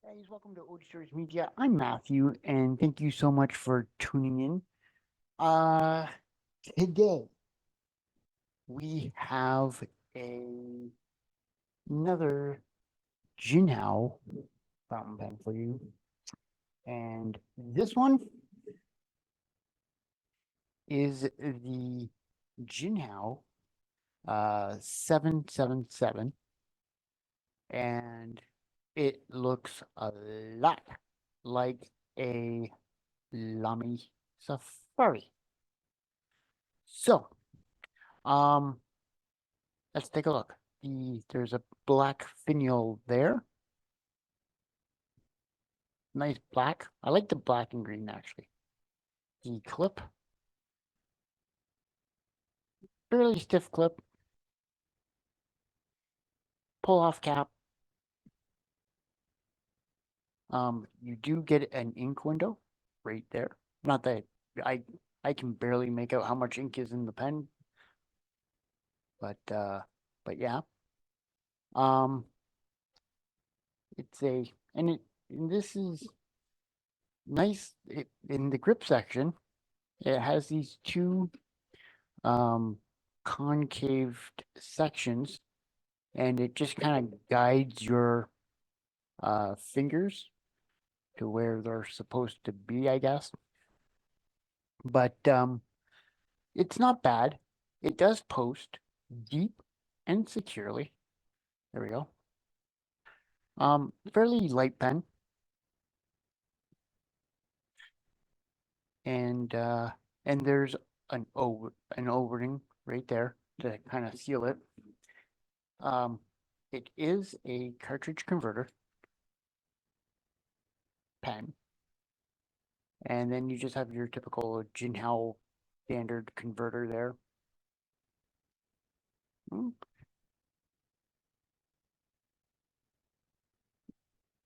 Guys, welcome to OG Stories Media. I'm Matthew, and thank you so much for tuning in. Uh, Today we have a another Jinhao fountain pen for you, and this one is the Jinhao 777, and it looks a lot like a Lamy Safari. So, um, let's take a look. There's a black finial there. Nice black. I like the black and green actually. The clip, fairly stiff clip. Pull off cap. You do get an ink window right there. Not that I I can barely make out how much ink is in the pen, but yeah. Um, it's a and this is nice. In the grip section, it has these two um concaved sections, and it just kind of guides your fingers to where they're supposed to be, I guess. But it's not bad. It does post deep and securely. There we go. Fairly light pen, and there's an O-ring right there to kind of seal it. Um, it is a cartridge converter pen, and then you just have your typical Jinhao standard converter there. Mm.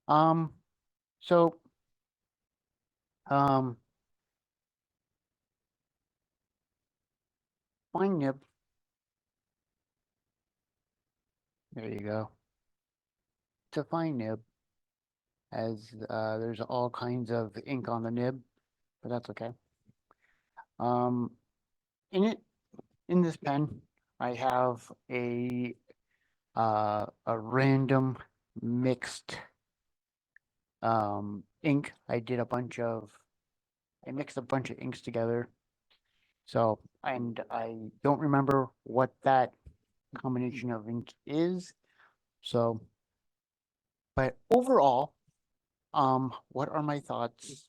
Um, so um, fine nib. There you go. It's a fine nib, as there's all kinds of ink on the nib, but that's okay. Um, in it, in this pen, I have a random mixed ink. I mixed a bunch of inks together. So, and I don't remember what that combination of ink is. So, but overall, what are my thoughts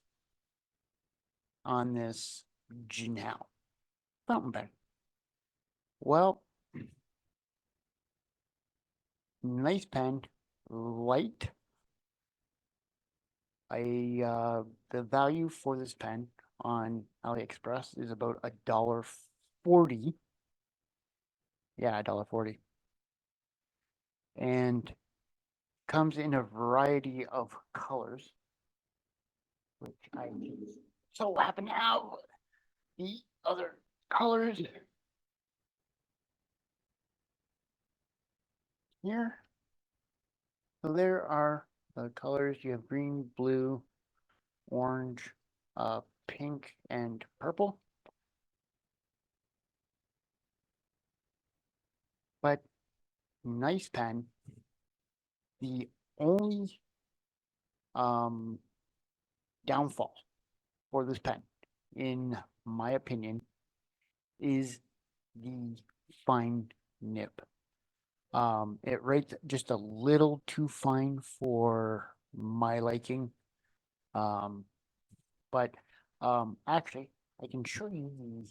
on this Jinhao fountain pen? Well, nice pen, light. I The value for this pen on AliExpress is about $1.40. Yeah, $1.40, and comes in a variety of colors, which I so happen to have the other colors here. So there are the colors. You have green, blue, orange, pink, and purple. But nice pen. The only um, downfall for this pen, in my opinion, is the fine nib. It rates just a little too fine for my liking. Um, but actually, I can show you the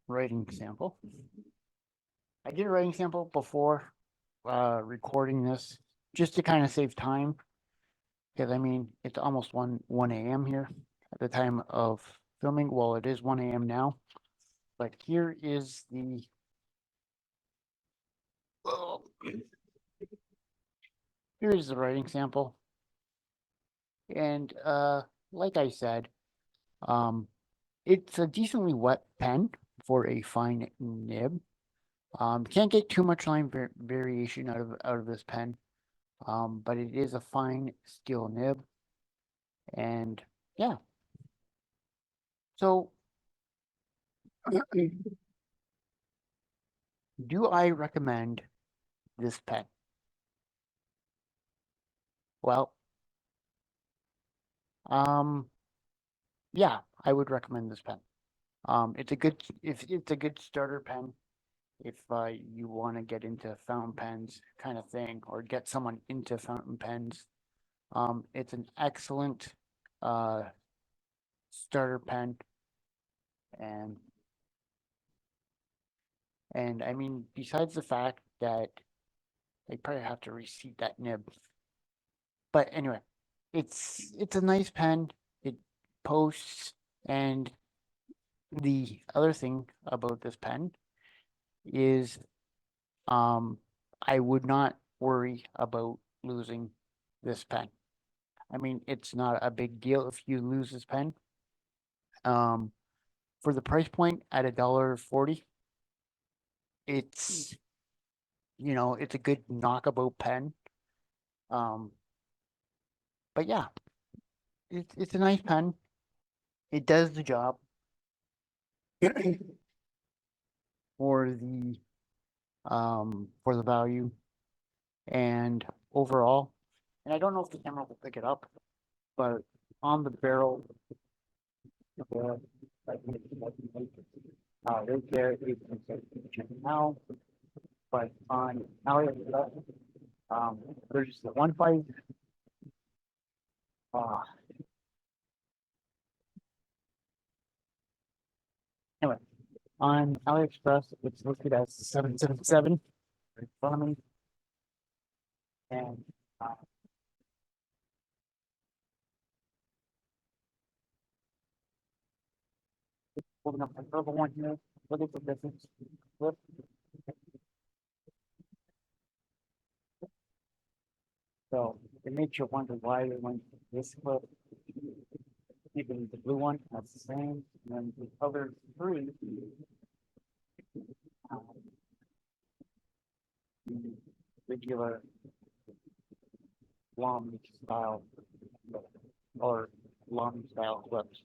writing sample. I did a writing sample before recording this, just to kind of save time, because I mean it's almost one a.m. here at the time of filming. Well, it is 1 a.m. now, but here is the oh, here is the writing sample, and like I said, um, it's a decently wet pen for a fine nib. Can't get too much line variation out of this pen, but it is a fine steel nib. And yeah, so do I recommend this pen? Well, um, yeah, I would recommend this pen. It's a good if it's a good starter pen if you want to get into fountain pens kind of thing or get someone into fountain pens. It's an excellent uh starter pen and I mean besides the fact that they probably have to reseat that nib. But anyway, it's a nice pen. It posts and the other thing about this pen is I would not worry about losing this pen. I mean, it's not a big deal if you lose this pen. Um, for the price point at $1.40, it's it's a good knockabout pen. Um, but yeah, it's a nice pen. It does the job for the value and overall. And I don't know if the camera will pick it up, but on the barrel, uh, right there is now, but on AliExpress, there's the one fight. Uh, anyway, on AliExpress, it's listed as 777 in front of me, and uh, holding up my purple one here. Look at the difference. Look. So it makes you wonder why they went this clip. Even the blue one, that's the same. And then the other three, uh, the regular Lamy style or Lamy style clips.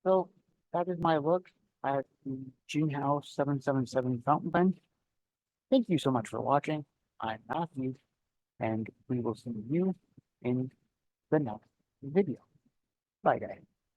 So that is my look at the Jinhao 777 fountain pen. Thank you so much for watching. I'm Matthew, and we will see you in the next video. Bye, guys.